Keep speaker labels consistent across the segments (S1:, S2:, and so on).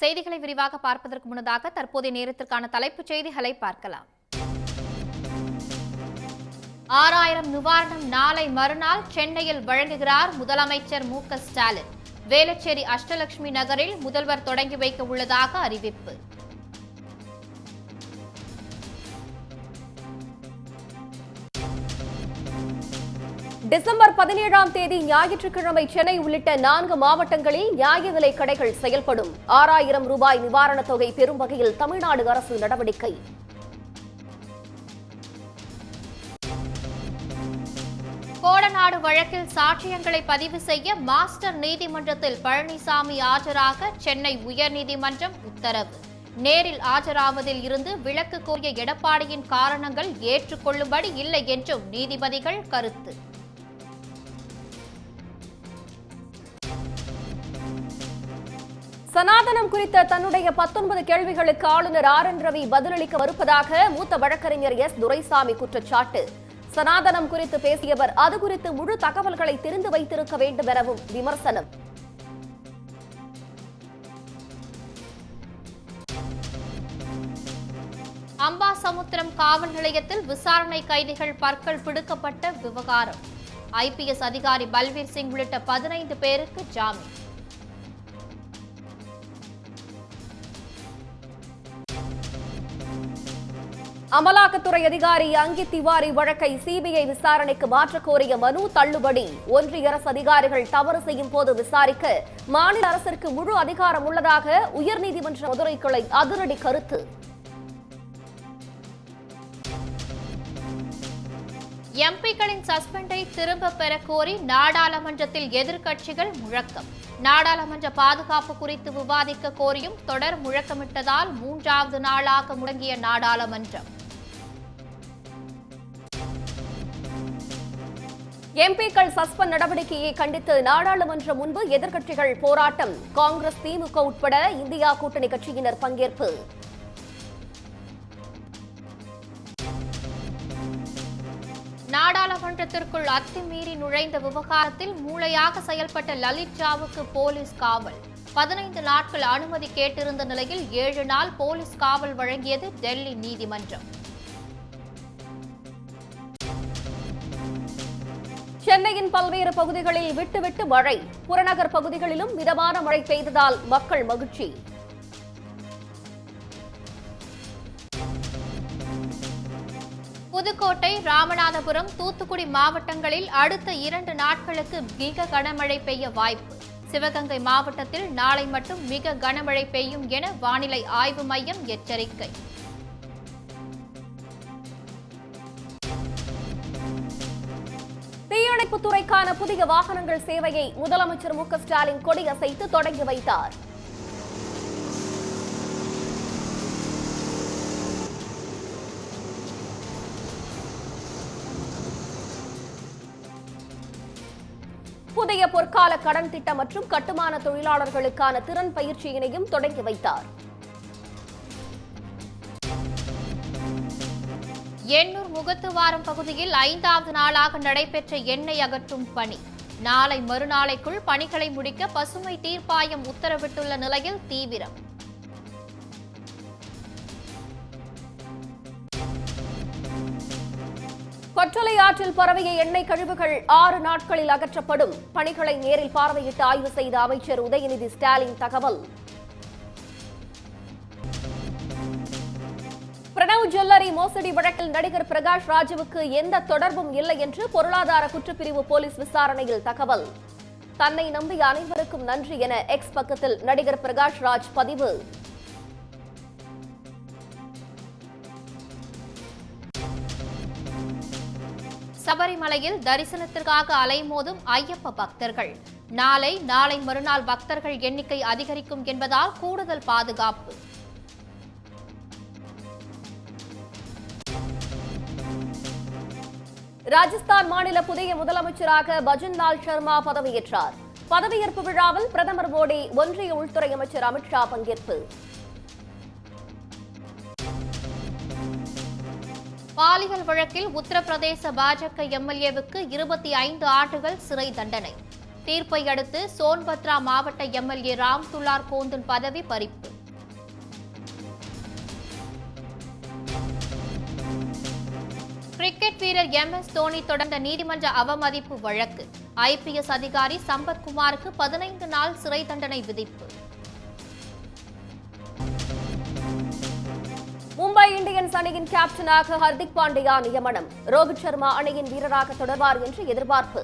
S1: செய்திகளை விரிவாக பார்ப்பதற்கு முன்னதாக தற்போதைய நேரத்திற்கான தலைப்புச் செய்திகளை பார்க்கலாம். 6000 நிவாரணம் நாளை மறுநாள் சென்னையில் வழங்குகிறார் முதலமைச்சர் மு.க. ஸ்டாலின். வேளச்சேரி அஷ்டலட்சுமி நகரில் முதல்வர் தொடங்கி வைக்க உள்ளதாக அறிவிப்பு.
S2: டிசம்பர் 17ஆம் தேதி ஞாயிற்றுக்கிழமை சென்னை உள்ளிட்ட 4 மாவட்டங்களில் நியாய விலை கடைகள் செயல்படும். 6000 ரூபாய் நிவாரணத் தொகை பெறும் வகையில் தமிழ்நாடு அரசு நடவடிக்கை.
S1: கோடநாடு வழக்கில் சாட்சியங்களை பதிவு செய்ய மாஸ்டர் நீதிமன்றத்தில் பழனிசாமி ஆஜராக சென்னை உயர்நீதிமன்றம் உத்தரவு. நேரில் ஆஜராவதில் இருந்து விலக்கு கோரிய எடப்பாடியின் காரணங்கள் ஏற்றுக்கொள்ளும்படி இல்லை என்றும் நீதிபதிகள் கருத்து.
S2: சனாதனம் குறித்த தன்னுடைய 19 கேள்விகளுக்கு ஆளுநர் ஆர்.என். ரவி பதிலளிக்க மறுப்பதாக மூத்த வழக்கறிஞர் எஸ். துரைசாமி குற்றச்சாட்டு. சனாதனம் குறித்து பேசியவர் அது குறித்து முழு தகவல்களை தெரிந்து வைத்திருக்க வேண்டும் எனவும் விமர்சனம்.
S1: அம்பாசமுத்திரம் காவல் நிலையத்தில் விசாரணை கைதிகள் பற்கள் பிடுக்கப்பட்ட விவகாரம். ஐபிஎஸ் அதிகாரி பல்வீர் சிங் உள்ளிட்ட 15 பேருக்கு ஜாமீன்.
S2: அமலாக்கத்துறை அதிகாரி அங்கித் திவாரி வழக்கை சிபிஐ விசாரணைக்கு மாற்றக் கோரிய மனு தள்ளுபடி. ஒன்றிய அரசு அதிகாரிகள் தவறு செய்யும் போது விசாரிக்க மாநில அரசிற்கு முழு அதிகாரம் உள்ளதாக உயர்நீதிமன்ற மதுரை கிளை அதிரடி கருத்து.
S1: எம்பிக்களின் சஸ்பெண்டை திரும்ப பெற கோரி நாடாளுமன்றத்தில் எதிர்க்கட்சிகள் முழக்கம். நாடாளுமன்ற பாதுகாப்பு குறித்து விவாதிக்க கோரியும் தொடர் முழக்கமிட்டதால் 3வது நாளாக முடங்கிய நாடாளுமன்றம்.
S2: எம்பிக்கள் சஸ்பெண்ட் நடவடிக்கையை கண்டித்து நாடாளுமன்றம் முன்பு எதிர்க்கட்சிகள் போராட்டம். காங்கிரஸ், திமுக உட்பட இந்தியா கூட்டணி கட்சியினர் பங்கேற்பு.
S1: நாடாளுமன்றத்திற்குள் அத்துமீறி நுழைந்த விவகாரத்தில் மூளையாக செயல்பட்ட லலித் ஜாவுக்கு போலீஸ் காவல். 15 நாட்கள் அனுமதி கேட்டிருந்த நிலையில் 7 நாள் போலீஸ் காவல் வழங்கியது டெல்லி நீதிமன்றம்.
S2: சென்னையின் பல்வேறு பகுதிகளில் விட்டுவிட்டு மழை. புறநகர் பகுதிகளிலும் மிதமான மழை பெய்ததால் மக்கள் மகிழ்ச்சி.
S1: புதுக்கோட்டை, ராமநாதபுரம், தூத்துக்குடி மாவட்டங்களில் அடுத்த 2 நாட்களுக்கு மிக கனமழை பெய்ய வாய்ப்பு. சிவகங்கை மாவட்டத்தில் நாளை மட்டும் மிக கனமழை பெய்யும் என வானிலை ஆய்வு மையம் எச்சரிக்கை.
S2: தீயணைப்புத் துறைக்கான புதிய வாகனங்கள் சேவையை முதலமைச்சர் மு.க. ஸ்டாலின் கொடியசைத்து தொடங்கி வைத்தார். புதிய பொற்கால கடன் திட்டம் மற்றும் கட்டுமான தொழிலாளர்களுக்கான திறன் பயிற்சியினையும் தொடங்கி வைத்தார்.
S1: எண்ணூர் முகத்துவாரம் பகுதியில் 5வது நாளாக நடைபெற்ற எண்ணெய் அகற்றும் பணி. நாளை மறுநாளைக்குள் பணிகளை முடிக்க பசுமை தீர்ப்பாயம் உத்தரவிட்டுள்ள நிலையில் தீவிரம்.
S2: கொற்றலை ஆற்றில் பரவிய எண்ணெய் கழிவுகள் 6 நாட்களில் அகற்றப்படும். பணிகளை நேரில் பார்வையிட்டு ஆய்வு செய்த அமைச்சர் உதயநிதி ஸ்டாலின் தகவல். பிரணவ் ஜுவல்லரி மோசடி வழக்கில் நடிகர் பிரகாஷ் ராஜுவுக்கு எந்த தொடர்பும் இல்லை என்று பொருளாதார குற்றப்பிரிவு போலீஸ் விசாரணையில் தகவல். தன்னை நம்பிய அனைவருக்கும் நன்றி என எக்ஸ் பக்கத்தில் நடிகர் பிரகாஷ் ராஜ் பதிவு.
S1: சபரிமலையில் தரிசனத்திற்காக அலைமோதும் ஐயப்ப பக்தர்கள். நாளை மறுநாள் பக்தர்கள் எண்ணிக்கை அதிகரிக்கும் என்பதால் கூடுதல் பாதுகாப்பு.
S2: ராஜஸ்தான் மாநில புதிய முதலமைச்சராக பஜன்லால் சர்மா பதவியேற்றார். பதவியேற்பு விழாவில் பிரதமர் மோடி, ஒன்றிய உள்துறை அமைச்சர் அமித்ஷா பங்கேற்பு.
S1: பாலியல் வழக்கில் உத்தரப்பிரதேச பாஜக எம்எல்ஏவுக்கு 25 ஆண்டுகள் சிறை தண்டனை. தீர்ப்பை அடுத்து சோன்பத்ரா மாவட்ட எம்எல்ஏ ராம் துலார் கோந்தன் பதவி பறிப்பு. கிரிக்கெட் வீரர் MS தோனி தொடர்ந்த நீதிமன்ற அவமதிப்பு வழக்கு. IPS அதிகாரி சம்பத்குமாருக்கு 15 நாள் சிறை தண்டனை விதிப்பு.
S2: மும்பை இந்தியன்ஸ் அணியின் கேப்டனாக ஹர்திக் பாண்டியா நியமனம். ரோஹித் சர்மா அணியின் வீரராக தொடர்வார் என்று எதிர்பார்ப்பு.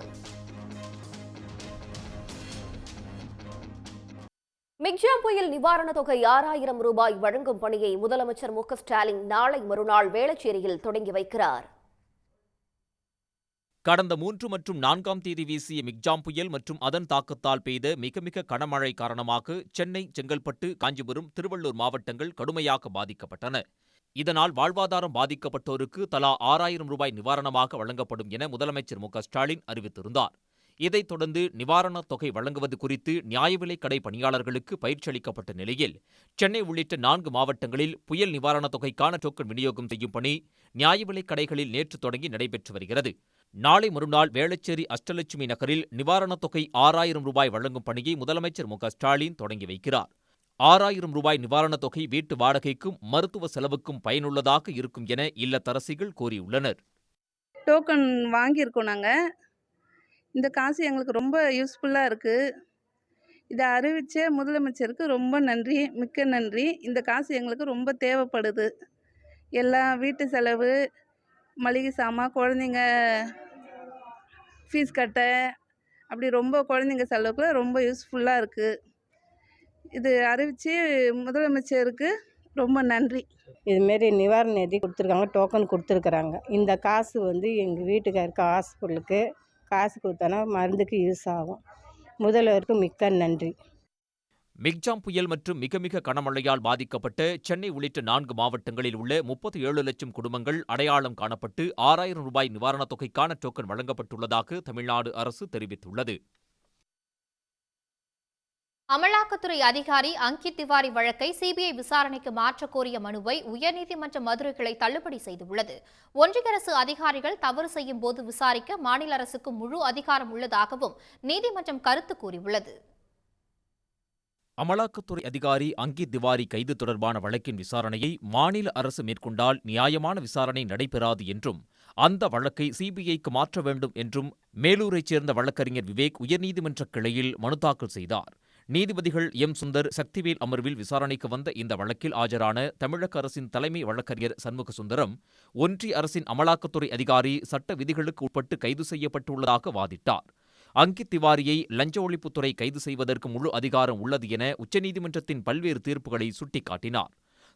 S2: மிக்ஜாம் புயல் நிவாரணத் தொகை 6000 ரூபாய் வழங்கும் பணியை முதலமைச்சர் மு க ஸ்டாலின் நாளை மறுநாள் வேளச்சேரியில் தொடங்கி வைக்கிறார்.
S3: கடந்த 3 மற்றும் 4ஆம் தேதி வீசிய மிக்ஜாம் புயல் மற்றும் அதன் தாக்கத்தால் பெய்த மிக கனமழை காரணமாக சென்னை, செங்கல்பட்டு, காஞ்சிபுரம், திருவள்ளூர் மாவட்டங்கள் கடுமையாக பாதிக்கப்பட்டன. இதனால் வாழ்வாதாரம் பாதிக்கப்பட்டோருக்கு தலா 6000 ரூபாய் நிவாரணமாக வழங்கப்படும் என முதலமைச்சர் மு க ஸ்டாலின் அறிவித்திருந்தார். இதைத் தொடர்ந்து நிவாரணத் தொகை வழங்குவது குறித்து நியாய விலைக் கடை பணியாளர்களுக்கு பயிற்சி அளிக்கப்பட்ட நிலையில் சென்னை உள்ளிட்ட 4 மாவட்டங்களில் புயல் நிவாரணத் தொகைக்கான டோக்கன் விநியோகம் செய்யும் பணி நியாய விலைக் கடைகளில் நேற்று தொடங்கி நடைபெற்று வருகிறது. நாளை மறுநாள் வேளச்சேரி அஷ்டலட்சுமி நகரில் நிவாரணத் தொகை 6000 ரூபாய் வழங்கும் பணியை முதலமைச்சர் மு க ஸ்டாலின் தொடங்கி வைக்கிறார். 6000 ரூபாய் நிவாரணத் தொகை வீட்டு வாடகைக்கும் மருத்துவ செலவுக்கும் பயனுள்ளதாக இருக்கும் என இல்லத்தரசிகள் கூறியுள்ளனர்.
S4: டோக்கன் வாங்கியிருக்கோம் நாங்கள். இந்த காசு எங்களுக்கு ரொம்ப யூஸ்ஃபுல்லாக இருக்குது. இதை அறிவித்த முதலமைச்சருக்கு ரொம்ப நன்றி, மிக்க நன்றி. இந்த காசு எங்களுக்கு ரொம்ப தேவைப்படுது. எல்லா வீட்டு செலவு, மளிகை சாமான், குழந்தைங்க ஃபீஸ் கட்ட, அப்படி ரொம்ப குழந்தைங்க செலவுக்கு ரொம்ப யூஸ்ஃபுல்லாக இருக்குது. இது அறிவித்து முதலமைச்சருக்கு ரொம்ப நன்றி.
S5: இதுமாரி நிவாரண நிதி கொடுத்துருக்காங்க, டோக்கன் கொடுத்துருக்குறாங்க. இந்த காசு எங்கள் வீட்டுக்காருக்கு ஹாஸ்பிட்டலுக்கு காசு கொடுத்தோன்னா மருந்துக்கு யூஸ் ஆகும். முதல்வருக்கு மிக்க நன்றி.
S3: மிக்ஜாம் புயல் மற்றும் மிக கனமழையால் பாதிக்கப்பட்ட சென்னை உள்ளிட்ட 4 மாவட்டங்களில் உள்ள 37 லட்சம் குடும்பங்கள் அடையாளம் காணப்பட்டு 6000 ரூபாய் நிவாரணத் தொகைக்கான டோக்கன் வழங்கப்பட்டுள்ளதாக தமிழ்நாடு அரசு தெரிவித்துள்ளது.
S1: அமலாக்கத்துறை அதிகாரி அங்கித் திவாரி வழக்கை சிபிஐ விசாரணைக்கு மாற்றக் கோரிய மனுவை உயர்நீதிமன்ற மதுரை கிளை தள்ளுபடி செய்துள்ளது. ஒன்றிய அரசு அதிகாரிகள் தவறு செய்யும் போது விசாரிக்க மாநில அரசுக்கு முழு அதிகாரம் உள்ளதாகவும் நீதிமன்றம் கருத்து கூறியுள்ளது.
S3: அமலாக்கத்துறை அதிகாரி அங்கித் திவாரி கைது தொடர்பான வழக்கின் விசாரணையை மாநில அரசு மேற்கொண்டால் நியாயமான விசாரணை நடைபெறாது என்றும் அந்த வழக்கை சிபிஐக்கு மாற்ற வேண்டும் என்றும் மேலூரைச் சேர்ந்த வழக்கறிஞர் விவேக் உயர்நீதிமன்ற கிளையில் மனு தாக்கல் செய்தார். நீதிபதிகள் எம். சுந்தர், சக்திவேல் அமர்வில் விசாரணைக்கு வந்த இந்த வழக்கில் ஆஜரான தமிழக அரசின் தலைமை வழக்கறிஞர் சண்முக சுந்தரம், ஒன்றிய அரசின் அமலாக்கத்துறை அதிகாரி சட்ட விதிகளுக்கு உட்பட்டு கைது செய்யப்பட்டுள்ளதாக வாதிட்டார். அங்கித் திவாரியை லஞ்ச ஒழிப்புத்துறை கைது செய்வதற்கு முழு அதிகாரம் உள்ளது என உச்சநீதிமன்றத்தின் பல்வேறு தீர்ப்புகளை சுட்டிக்காட்டினார்.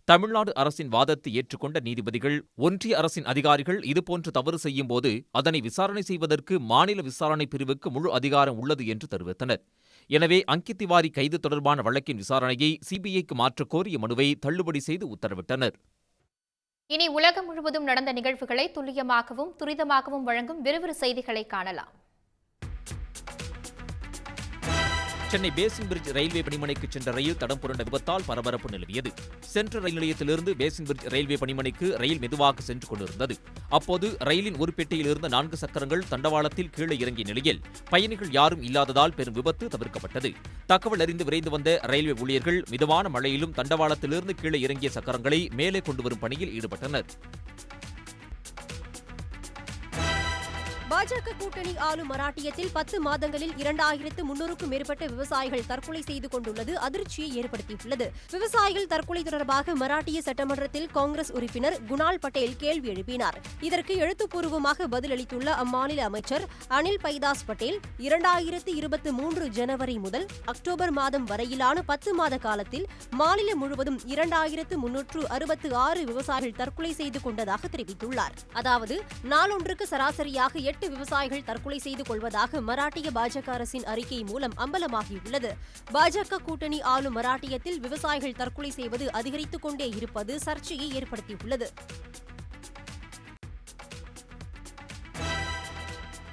S3: தமிழ்நாடு அரசின் வாதத்தை ஏற்றுக்கொண்ட நீதிபதிகள், ஒன்றிய அரசின் அதிகாரிகள் இதுபோன்று தவறு செய்யும்போது அதனை விசாரணை செய்வதற்கு மாநில விசாரணை பிரிவுக்கு முழு அதிகாரம் உள்ளது என்று தெரிவித்தனர். எனவே அங்கித் திவாரி கைது தொடர்பான வழக்கின் விசாரணையை சிபிஐக்கு மாற்றக் கோரிய மனுவை தள்ளுபடி செய்து உத்தரவிட்டனர்.
S1: இனி உலகம் முழுவதும் நடந்த நிகழ்வுகளை துல்லியமாகவும் துரிதமாகவும் வழங்கும் விறுவிறு செய்திகளை காணலாம்.
S3: சென்னை பேசின் பிரிட்ஜ் ரயில்வே பணிமனைக்கு சென்ற ரயில் தடம் புரண்ட விபத்தால் பரபரப்பு நிலவியது. சென்ட்ரல் ரயில் நிலையத்திலிருந்து பேசின் பிரிட்ஜ் ரயில்வே பணிமனைக்கு ரயில் மெதுவாக சென்று கொண்டிருந்தது. அப்போது ரயிலின் ஒரு பெட்டியில் இருந்த 4 சக்கரங்கள் தண்டவாளத்தில் கீழே இறங்கிய நிலையில் பயணிகள் யாரும் இல்லாததால் பெரும் விபத்து தவிர்க்கப்பட்டது. தகவல் அறிந்து விரைந்து வந்த ரயில்வே ஊழியர்கள் மிதமான மழையிலும் தண்டவாளத்திலிருந்து கீழே இறங்கிய சக்கரங்களை மேலே கொண்டு வரும் பணியில் ஈடுபட்டனர்.
S6: பாஜக கூட்டணி ஆளும் மராட்டியத்தில் 10 மாதங்களில் 2300க்கும் மேற்பட்ட விவசாயிகள் தற்கொலை செய்து கொண்டுள்ளது அதிர்ச்சியை ஏற்படுத்தியுள்ளது. விவசாயிகள் தற்கொலை தொடர்பாக மராட்டிய சட்டமன்றத்தில் காங்கிரஸ் உறுப்பினர் குணால் பட்டேல் கேள்வி எழுப்பினார். இதற்கு எழுத்துப்பூர்வமாக பதிலளித்துள்ள அம்மாநில அமைச்சர் அனில் பைதாஸ் பட்டேல், 2023 ஜனவரி முதல் அக்டோபர் மாதம் வரையிலான 10 மாத காலத்தில் மாநிலம் முழுவதும் 2366 விவசாயிகள் தற்கொலை செய்து கொண்டதாக தெரிவித்துள்ளார். அதாவது நாளொன்றுக்கு சராசரியாக 8 விவசாயிகள் தற்கொலை செய்து கொள்வதாக மராட்டிய பாஜக அரசின் அறிக்கை மூலம் அம்பலமாகியுள்ளது. பாஜக கூட்டணி ஆளும் மராட்டியத்தில் விவசாயிகள் தற்கொலை செய்வது அதிகரித்துக் கொண்டே இருப்பது சர்ச்சையை ஏற்படுத்தியுள்ளது.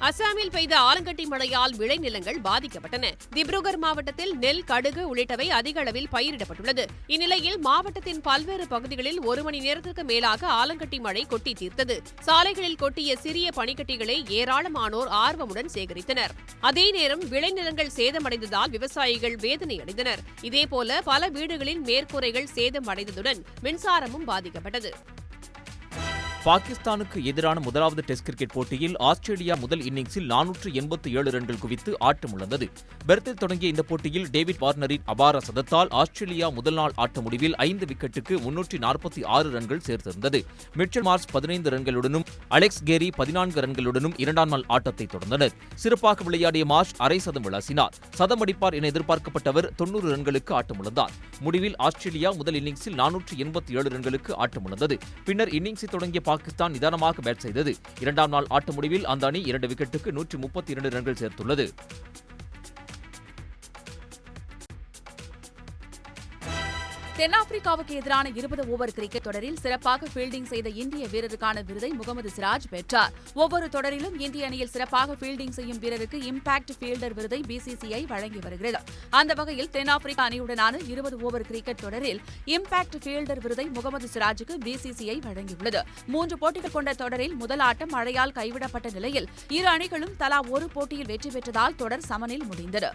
S7: அசாமில் பெய்த ஆலங்கட்டி மழையால் விளைநிலங்கள் பாதிக்கப்பட்டன. திப்ருகர் மாவட்டத்தில் நெல், கடுகு உள்ளிட்டவை அதிக அளவில் பயிரிடப்பட்டுள்ளது. இந்நிலையில் மாவட்டத்தின் பல்வேறு பகுதிகளில் 1 மணி நேரத்திற்கு மேலாக ஆலங்கட்டி மழை கொட்டி தீர்த்தது. சாலைகளில் கொட்டிய சிறிய பனிக்கட்டிகளை ஏராளமானோர் ஆர்வமுடன் சேகரித்தனர். அதே நேரம் விளைநிலங்கள் சேதமடைந்ததால் விவசாயிகள் வேதனை அடைந்தனர். இதேபோல பல வீடுகளின் மேற்கூரைகள் சேதமடைந்ததுடன் மின்சாரமும் பாதிக்கப்பட்டது.
S3: பாகிஸ்தானுக்கு எதிரான முதலாவது டெஸ்ட் கிரிக்கெட் போட்டியில் ஆஸ்திரேலியா முதல் இன்னிங்ஸில் 487 ரன்கள் குவித்து ஆட்டமிழந்தது. பெர்த்தில் தொடங்கிய இந்த போட்டியில் டேவிட் வார்னரின் அபார சதத்தால் ஆஸ்திரேலியா முதல் நாள் ஆட்ட முடிவில் 5 விக்கெட்டுக்கு 346 ரன்கள் சேர்த்திருந்தது. மிச்சல் மார்ஷ் 15 ரன்களுடனும் அலெக்ஸ் கேரி 14 ரன்களுடனும் 2ஆம் நாள் ஆட்டத்தை தொடர்ந்தனர். சிறப்பாக விளையாடிய மார்ஷ் அரை சதம் விளாசினார். சதம் அடிப்பார் என எதிர்பார்க்கப்பட்டவர் 90 ரன்களுக்கு ஆட்டமிழந்தார். முடிவில் ஆஸ்திரேலியா முதல் இன்னிங்ஸில் 487 ரன்களுக்கு ஆட்டமிழந்தது. பின்னர் இன்னிங்ஸை தொடங்கிய பாகிஸ்தான் நிதானமாக பேட் செய்தது. 2ஆம் நாள் ஆட்ட முடிவில் அந்த அணி 2 விக்கெட்டுக்கு 132 ரன்கள் சேர்த்துள்ளது.
S8: தென்னாப்பிரிக்காவுக்கு எதிரான 20 ஓவர் கிரிக்கெட் தொடரில் சிறப்பாக ஃபீல்டிங் செய்த இந்திய வீரருக்கான விருதை முகமது சிராஜ் பெற்றார். ஒவ்வொரு தொடரிலும் இந்திய அணியில் சிறப்பாக ஃபீல்டிங் செய்யும் வீரருக்கு இம்பாக்ட் ஃபீல்டர் விருதை பிசிசிஐ வழங்கி வருகிறது. அந்த வகையில் தென்னாப்பிரிக்கா அணியுடனான 20 ஓவர் கிரிக்கெட் தொடரில் இம்பாக்ட் ஃபீல்டர் விருதை முகமது சிராஜுக்கு பிசிசிஐ வழங்கியுள்ளது. 3 போட்டிகள் கொண்ட தொடரில் முதல் ஆட்டம் மழையால் கைவிடப்பட்ட நிலையில் இரு அணிகளும் தலா ஒரு போட்டியில் வெற்றி பெற்றதால் தொடர் சமனில் முடிந்தது.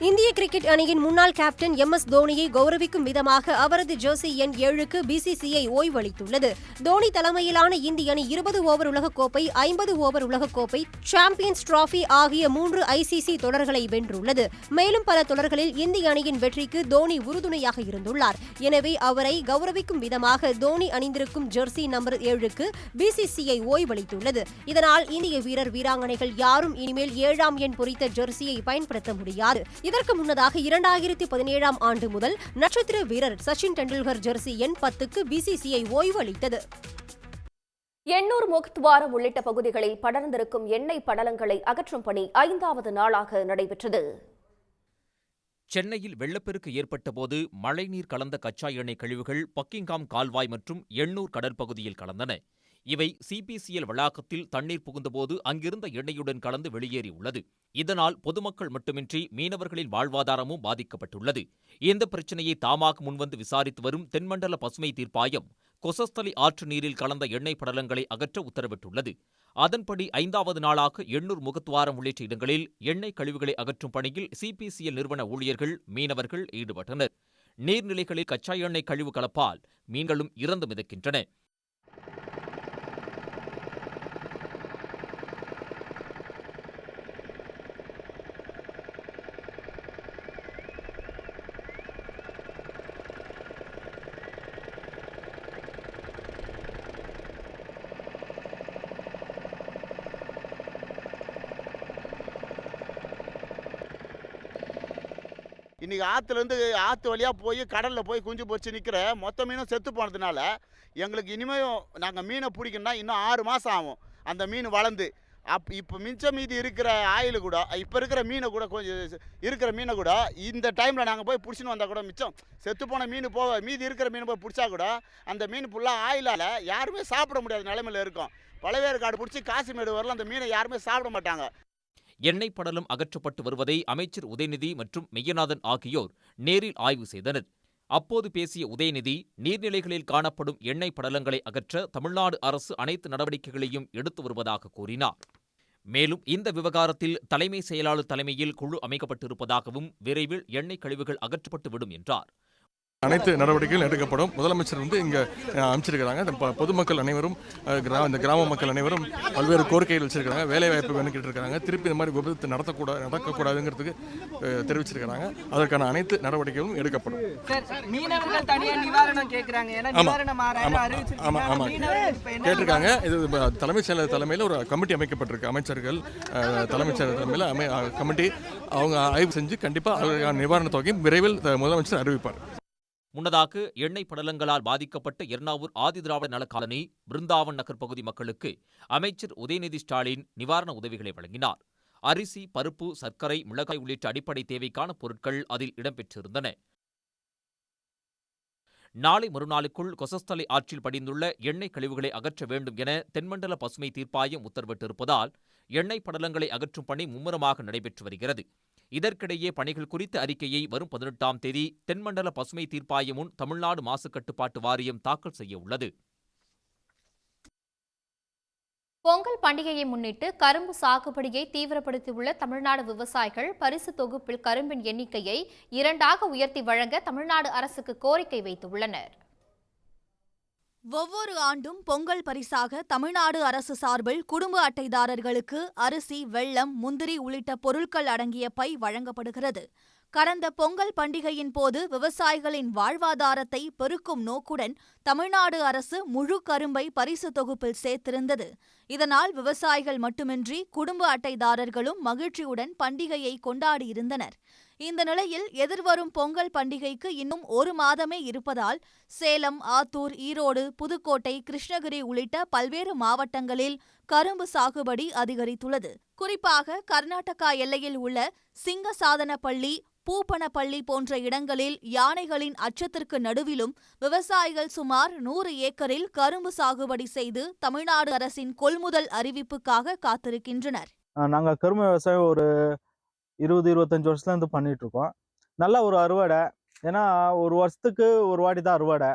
S6: இந்திய கிரிக்கெட் அணியின் முன்னாள் கேப்டன் MS தோனியை கௌரவிக்கும் விதமாக அவரது ஜெர்சி எண் 7க்கு பிசிசிஐ ஓய்வு அளித்துள்ளது. தோனி தலைமையிலான இந்திய அணி 20 ஓவர் உலகக்கோப்பை, 50 ஓவர் உலகக்கோப்பை, சாம்பியன்ஸ் டிராபி ஆகிய 3 ICC தொடர்களை வென்றுள்ளது. மேலும் பல தொடர்களில் இந்திய அணியின் வெற்றிக்கு தோனி உறுதுணையாக இருந்துள்ளார். எனவே அவரை கௌரவிக்கும் விதமாக தோனி அணிந்திருக்கும் ஜெர்சி நம்பர் 7க்கு பிசிசிஐ ஓய்வு அளித்துள்ளது. இதனால் இந்திய வீரர் வீராங்கனைகள் யாரும் இனிமேல் 7ஆம் எண் பொறித்த ஜெர்சியை பயன்படுத்த முடியாது. இதற்கு முன்னதாக 2017ஆம் ஆண்டு முதல் நட்சத்திர வீரர் சச்சின் டெண்டுல்கர் ஜெர்சி எண் 10க்கு பிசிசிஐ ஓய்வு அளித்தது.
S2: எண்ணூர் முகத்வாரம் உள்ளிட்ட பகுதிகளில் படர்ந்திருக்கும் எண்ணெய் படலங்களை அகற்றும் பணி 5வது நாளாக நடைபெற்றது.
S3: சென்னையில் வெள்ளப்பெருக்கு ஏற்பட்டபோது மழைநீர் கலந்த கச்சா எண்ணெய் கழிவுகள் பக்கிங்காம் கால்வாய் மற்றும் எண்ணூர் கடற்பகுதியில் கலந்தன. இவை சிபிசிஎல் வளாகத்தில் தண்ணீர் புகுந்தபோது அங்கிருந்த எண்ணெயுடன் கலந்து வெளியேறியுள்ளது. இதனால் பொதுமக்கள் மட்டுமின்றி மீனவர்களின் வாழ்வாதாரமும் பாதிக்கப்பட்டுள்ளது. இந்த பிரச்சினையை தாமாக முன்வந்து விசாரித்து வரும் தென்மண்டல பசுமை தீர்ப்பாயம் கொசஸ்தலி ஆற்று நீரில் கலந்த எண்ணெய் படலங்களை அகற்ற உத்தரவிட்டுள்ளது. அதன்படி 5வது நாளாக எண்ணூர் முகத்வாரம் உள்ளிட்ட இடங்களில் எண்ணெய் கழிவுகளை அகற்றும் பணியில் சிபிசிஎல் நிறுவன ஊழியர்கள், மீனவர்கள் ஈடுபட்டனர். நீர்நிலைகளில் கச்சா எண்ணெய் கழிவு கலப்பால் மீன்களும் இறந்து மிதக்கின்றன.
S9: இன்றைக்கி ஆற்றுலேருந்து ஆற்று வழியாக போய் கடலில் போய் குஞ்சு பொறிச்சு நிற்கிற மொத்த மீனும் செத்து போனதுனால எங்களுக்கு இனிமேல் நாங்கள் மீனை பிடிக்கணும்னா இன்னும் 6 மாதம் ஆகும். அந்த மீன் வளர்ந்து இப்போ மிச்சம் மீதி இருக்கிற ஆயில் கூட, இப்போ இருக்கிற மீனை கூட, கொஞ்சம் இருக்கிற மீனை கூட இந்த டைமில் நாங்கள் போய் பிடிச்சின்னு வந்தால் கூட மிச்சம் செத்து போன மீன் மீதி இருக்கிற மீனை போய் பிடிச்சா கூட அந்த மீன் ஃபுல்லாக ஆயிலால் யாருமே சாப்பிட முடியாத நிலைமையில் இருக்கும். பழவேறு காடு பிடிச்சி காசிமேடு வரல அந்த மீனை யாருமே சாப்பிட மாட்டாங்க.
S3: எண்ணெய் படலம் அகற்றப்பட்டு வருவதை அமைச்சர் உதயநிதி மற்றும் மெய்யநாதன் ஆகியோர் நேரில் ஆய்வு செய்தனர். அப்போது பேசிய உதயநிதி, நீர்நிலைகளில் காணப்படும் எண்ணெய் படலங்களை அகற்ற தமிழ்நாடு அரசு அனைத்து நடவடிக்கைகளையும் எடுத்து வருவதாக கூறினார். மேலும் இந்த விவகாரத்தில் தலைமை செயலாளர் தலைமையில் குழு அமைக்கப்பட்டிருப்பதாகவும் விரைவில் எண்ணெய் கழிவுகள் அகற்றப்பட்டுவிடும் என்றார்.
S10: அனைத்து நடவடிக்கைகள் எடுக்கப்படும். முதலமைச்சர் இங்கே அமைச்சிருக்கிறாங்க. பொதுமக்கள் அனைவரும், இந்த கிராம மக்கள் அனைவரும் பல்வேறு கோரிக்கைகள் வச்சிருக்கிறாங்க. வேலைவாய்ப்பு வேணுக்கிட்டு இருக்காங்க. திருப்பி இந்த மாதிரி விபத்து நடக்கக்கூடாதுங்கிறதுக்கு தெரிவிச்சிருக்கிறாங்க. அதற்கான அனைத்து நடவடிக்கைகளும் எடுக்கப்படும். கேட்டிருக்காங்க. இது தலைமைச் செயலர் தலைமையில் ஒரு கமிட்டி அமைக்கப்பட்டிருக்கு. அமைச்சர்கள் தலைமைச் செயலர் தலைமையில் கமிட்டி அவங்க ஆய்வு செஞ்சு கண்டிப்பாக அதற்கான நிவாரண தொகையும் விரைவில் முதலமைச்சர் அறிவிப்பார்.
S3: முன்னதாக எண்ணெய் படலங்களால் பாதிக்கப்பட்ட எர்ணாவூர் ஆதிதிராவிட நல காலனி, பிருந்தாவன் நகர் பகுதி மக்களுக்கு அமைச்சர் உதயநிதி ஸ்டாலின் நிவாரண உதவிகளை வழங்கினார். அரிசி, பருப்பு, சர்க்கரை, மிளகாய் உள்ளிட்ட அடிப்படை தேவைக்கான பொருட்கள் அதில் இடம்பெற்றிருந்தன. நாளை மறுநாளுக்குள் கொசஸ்தலை ஆற்றில் படிந்துள்ள எண்ணெய் கழிவுகளை அகற்ற வேண்டும் என தென்மண்டல பசுமை தீர்ப்பாயம் உத்தரவிட்டிருப்பதால் எண்ணெய் படலங்களை அகற்றும் பணி மும்முரமாக நடைபெற்று வருகிறது. இதற்கிடையே பணிகள் குறித்த அறிக்கையை வரும் 18ஆம் தேதி தென்மண்டல பசுமை தீர்ப்பாயம் முன் தமிழ்நாடு மாசு கட்டுப்பாட்டு வாரியம் தாக்கல் செய்ய உள்ளது.
S1: பொங்கல் பண்டிகையை முன்னிட்டு கரும்பு சாகுபடியை தீவிரப்படுத்தியுள்ள தமிழ்நாடு விவசாயிகள் பரிசு தொகுப்பில் கரும்பின் எண்ணிக்கையை 2ஆக உயர்த்தி வழங்க தமிழ்நாடு அரசுக்கு கோரிக்கை வைத்துள்ளனர்.
S11: ஒவ்வொரு ஆண்டும் பொங்கல் பரிசாக தமிழ்நாடு அரசு சார்பில் குடும்ப அட்டைதாரர்களுக்கு அரிசி, வெல்லம், முந்திரி உள்ளிட்ட பொருட்கள் அடங்கிய பை வழங்கப்படுகிறது. கடந்த பொங்கல் பண்டிகையின் போது விவசாயிகளின் வாழ்வாதாரத்தை பெருக்கும் நோக்குடன் தமிழ்நாடு அரசு முழு கரும்பை பரிசு தொகுப்பில் சேர்த்திருந்தது. இதனால் விவசாயிகள் மட்டுமின்றி குடும்ப அட்டைதாரர்களும் மகிழ்ச்சியுடன் பண்டிகையை கொண்டாடியிருந்தனர். இந்த நிலையில் எதிர்வரும் பொங்கல் பண்டிகைக்கு இன்னும் 1 மாதமே இருப்பதால் சேலம், ஆத்தூர், ஈரோடு, புதுக்கோட்டை, கிருஷ்ணகிரி உள்ளிட்ட பல்வேறு மாவட்டங்களில் கரும்பு சாகுபடி அதிகரித்துள்ளது. குறிப்பாக கர்நாடகா எல்லையில் உள்ள சிங்கசாதனப்பள்ளி, பூப்பனப்பள்ளி போன்ற இடங்களில் யானைகளின் அச்சத்திற்கு நடுவிலும் விவசாயிகள் சுமார் 100 ஏக்கரில் கரும்பு சாகுபடி செய்து தமிழ்நாடு அரசின் கொள்முதல் அறிவிப்புக்காக காத்திருக்கின்றனர்.
S12: நாங்கள் கரும்பு விவசாயம் ஒரு 20-25 வருஷத்துலேருந்து பண்ணிட்டு இருக்கோம். நல்ல ஒரு அறுவடை. ஏன்னா ஒரு வருஷத்துக்கு ஒரு வாட்டி தான் அறுவடை.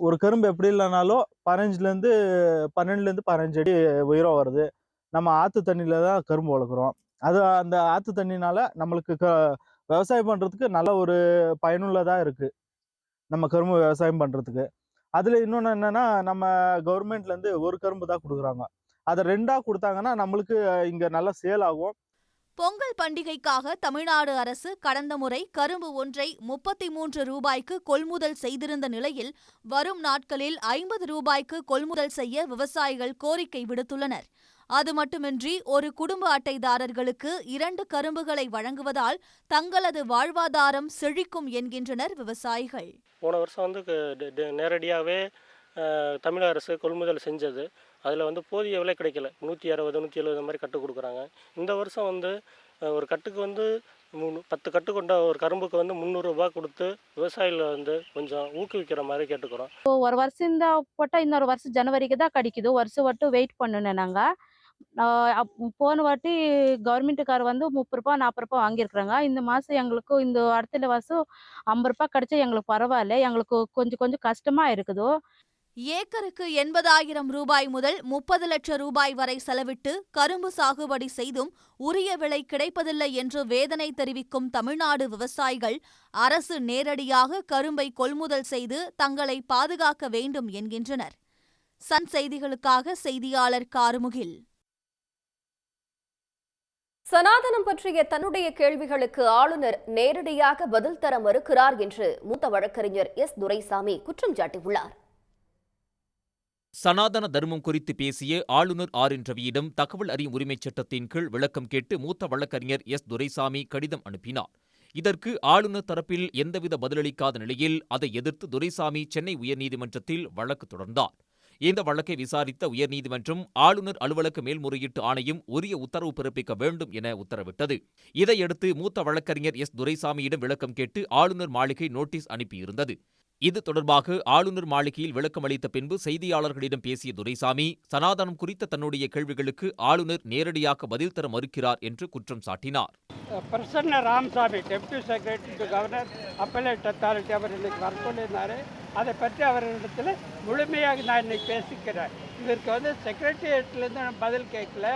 S12: ஒரு கரும்பு எப்படி இல்லைனாலும் 12-15 அடி உயரம் வருது. நம்ம ஆற்று தண்ணியில் தான் கரும்பு வளர்க்குறோம். அந்த ஆற்று தண்ணினால நம்மளுக்கு விவசாயம் பண்ணுறதுக்கு நல்ல ஒரு பயனுள்ளதாக இருக்குது நம்ம கரும்பு விவசாயம் பண்ணுறதுக்கு. அதில் இன்னொன்று என்னென்னா, நம்ம கவர்மெண்ட்லேருந்து ஒரு கரும்பு தான் கொடுக்குறாங்க. அதை 2ஆக கொடுத்தாங்கன்னா நம்மளுக்கு இங்கே நல்லா சேல் ஆகும்.
S11: பொங்கல் பண்டிகைக்காக தமிழ்நாடு அரசு கடந்த முறை கரும்பு ஒன்றை 33 ரூபாய்க்கு கொள்முதல் செய்திருந்த நிலையில் வரும் நாட்களில் 50 ரூபாய்க்கு கொள்முதல் செய்ய விவசாயிகள் கோரிக்கை விடுத்துள்ளனர். அது மட்டுமின்றி ஒரு குடும்ப அட்டைதாரர்களுக்கு 2 கரும்புகளை வழங்குவதால் தங்களது வாழ்வாதாரம் செழிக்கும் என்கின்றனர் விவசாயிகள்.
S13: போன வருஷம் நேரடியாகவே தமிழக அரசு கொள்முதல் செஞ்சது. அதில் போதிய விலை கிடைக்கல. 160-170 மாதிரி கட்டு கொடுக்குறாங்க. இந்த வருஷம் ஒரு கட்டுக்கு 10 கட்டு கொண்ட ஒரு கரும்புக்கு 300 ரூபாய் கொடுத்து விவசாயிகளை கொஞ்சம் ஊக்குவிக்கிற மாதிரி கேட்டுக்கிறோம்.
S14: ஒரு வருஷம் போட்டால் இன்னொரு வருஷம் ஜனவரிக்கு தான் கிடைக்குது. வருஷம் மட்டும் வெயிட் பண்ணணும். நாங்கள் போன வாட்டி கவர்மெண்ட்டுக்கார் 30 ரூபா 40 ரூபா வாங்கியிருக்கிறாங்க. இந்த மாதம் எங்களுக்கு இந்த அடுத்த வருஷம் 50 ரூபா கிடைச்சா எங்களுக்கு பரவாயில்ல. எங்களுக்கு கொஞ்சம் கஷ்டமாக இருக்குது.
S11: ஏக்கருக்கு 80,000 ரூபாய் முதல் 30 லட்சம் ரூபாய் வரை செலவிட்டு கரும்பு சாகுபடி செய்தும் உரிய விலை கிடைப்பதில்லை என்று வேதனை தெரிவிக்கும் தமிழ்நாடு விவசாயிகள் அரசு நேரடியாக கரும்பை கொள்முதல் செய்து தங்களை பாதுகாக்க வேண்டும் என்கின்றனர். சன் செய்திகளுக்காக செய்தியாளர் கார்முகில்.
S2: சனாதனம் பற்றிய தன்னுடைய கேள்விகளுக்கு ஆளுநர் நேரடியாக பதில் தர மறுக்கிறார் என்று மூத்த வழக்கறிஞர் எஸ். துரைசாமி குற்றம் சாட்டியுள்ளார்.
S3: சனாதன தர்மம் குறித்து பேசிய ஆளுநர் ஆர். என். ரவியிடம் தகவல் அறியும் உரிமைச் சட்டத்தின் கீழ் விளக்கம் கேட்டு மூத்த வழக்கறிஞர் எஸ். துரைசாமி கடிதம் அனுப்பினார். இதற்கு ஆளுநர் தரப்பில் எந்தவித பதிலளிக்காத நிலையில் அதை எதிர்த்து துரைசாமி சென்னை உயர்நீதிமன்றத்தில் வழக்கு தொடர்ந்தார். இந்த வழக்கை விசாரித்த உயர்நீதிமன்றம் ஆளுநர் அலுவலக மேல்முறையீட்டு ஆணையம் உரிய உத்தரவு பிறப்பிக்க வேண்டும் என உத்தரவிட்டது. இதையடுத்து மூத்த வழக்கறிஞர் எஸ். துரைசாமியிடம் விளக்கம் கேட்டு ஆளுநர் மாளிகை நோட்டீஸ் அனுப்பியிருந்தது. இது தொடர்பாக ஆளுநர் மாளிகையில் விளக்கம் அளித்த பின்பு செய்தியாளர்களிடம் பேசிய துரைசாமி சனாதனம் குறித்த தன்னுடைய கேள்விகளுக்கு ஆளுநர் நேரடியாக பதில் தர மறுக்கிறார் என்று குற்றம் சாட்டினார்.
S15: Prasanna Ramasamy deputy secretary to governor appellate authority அவர் இன்னைக்கு வர சொல்லியிருந்தாரு. அதை பற்றி அவரிடத்தில் முழுமையாக நான் இன்னைக்கு பேசிக்கிறேன். இதற்கு செக்ரட்டரியேட்லேருந்து நான் பதில் கேட்கல,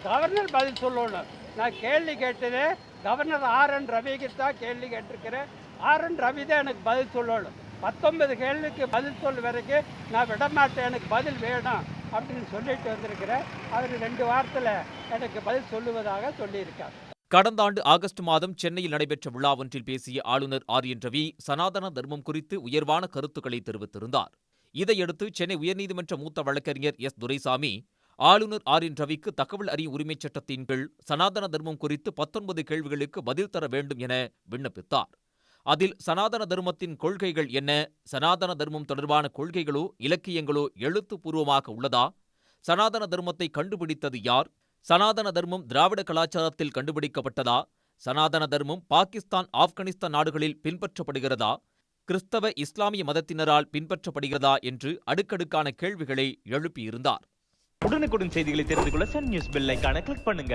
S15: கவர்னர் பதில் சொல்லணும். நான் கேள்வி கேட்டது கவர்னர் ஆர். என். ரவிக்கு தான் கேள்வி கேட்டிருக்கிறேன். ஆர். என். ரவி தான் எனக்கு பதில் சொல்லணும். 19 கேள்விக்கு பதில் சொல்ல வரைக்கும் நான் விடமாட்டேன், எனக்கு பதில் வேணும் அப்படின்னு சொல்லிட்டு வந்திருக்கிறேன். அவர் 2 வாரத்தில் எனக்கு பதில் சொல்லுவதாக சொல்லியிருக்கார்.
S3: கடந்த ஆண்டு ஆகஸ்ட் மாதம் சென்னையில் நடைபெற்ற விழா ஒன்றில் பேசிய ஆளுநர் ஆர். என். ரவி சனாதன தர்மம் குறித்து உயர்வான கருத்துக்களை தெரிவித்திருந்தார். இதையடுத்து சென்னை உயர்நீதிமன்ற மூத்த வழக்கறிஞர் எஸ். துரைசாமி ஆளுநர் ஆர். என். ரவிக்கு தகவல் அறியும் உரிமைச் சட்டத்தின் கீழ் சனாதன தர்மம் குறித்து 19 கேள்விகளுக்கு பதில் தர வேண்டும் என விண்ணப்பித்தார். அதில் சனாதன தர்மத்தின் கொள்கைகள் என்ன, சனாதன தர்மம் தொடர்பான கொள்கைகளோ இலக்கியங்களோ எழுத்துப்பூர்வமாக உள்ளதா, சனாதன தர்மத்தை கண்டுபிடித்தது யார், சனாதன தர்மம் திராவிட கலாச்சாரத்தில் கண்டுபிடிக்கப்பட்டதா, சனாதன தர்மம் பாகிஸ்தான், ஆப்கானிஸ்தான் நாடுகளில் பின்பற்றப்படுகிறதா, கிறிஸ்தவ இஸ்லாமிய மதத்தினரால் பின்பற்றப்படுகிறதா என்று அடுக்கடுக்கான கேள்விகளை எழுப்பியிருந்தார்.
S16: உடனுக்குடன் செய்திகளை தெரிந்து கொள்ள சன் நியூஸ் பெல் ஐகானை கிளிக் பண்ணுங்க.